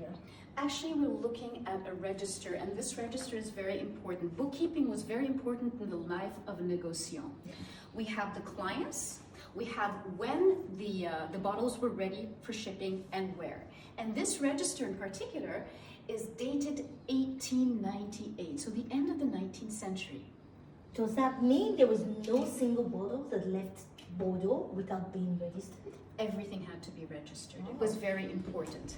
here? Actually, we're looking at a register, and this register is very important. Bookkeeping was very important in the life of a negociant. We have the clients, we have when the bottles were ready for shipping and where. And this register in particular is dated 1898, so the end of the 19th century. Does that mean there was no single bottle that left Bordeaux without being registered? Everything had to be registered. It was very important.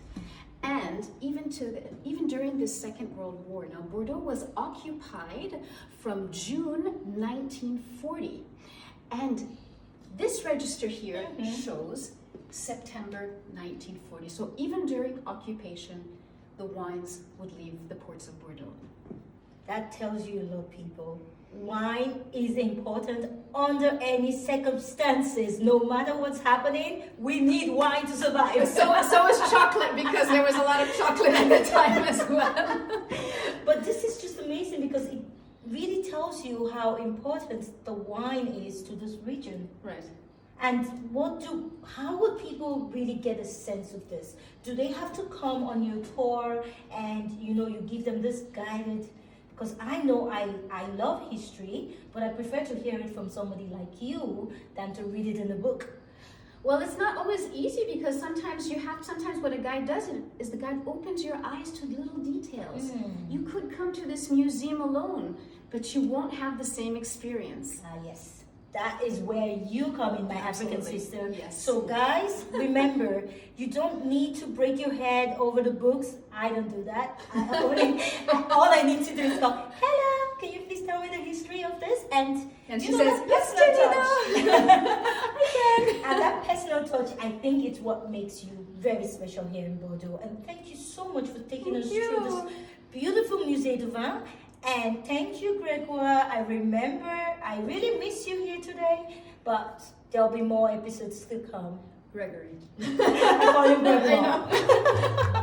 And even during the Second World War, now Bordeaux was occupied from June 1940. And this register here shows September 1940. So even during occupation, the wines would leave the ports of Bordeaux. That tells you a lot, people. Wine is important under any circumstances. No matter what's happening, we need wine to survive. So is chocolate, because there was a lot of chocolate at the time as well. But this is just amazing because it really tells you how important the wine is to this region. Right. And how would people really get a sense of this? Do they have to come on your tour and you give them this guided? Because I know I love history, but I prefer to hear it from somebody like you than to read it in a book. Well, it's not always easy, because sometimes what a guide does is the guide opens your eyes to little details. You could come to this museum alone, but you won't have the same experience. Yes. That is where you come in, my Absolutely. African sister. Yes. So guys, remember, you don't need to break your head over the books. I don't do that. All I need to do is go, Hela, can you please tell me the history of this? And she says, yes, personal touch. I can. And that personal touch, I think it's what makes you very special here in Bordeaux. And thank you so much for taking us through this beautiful Musée du Vin. And thank you, Gregoire. I really miss you here today, but there'll be more episodes to come. Gregory. I call you Gregoire. I know.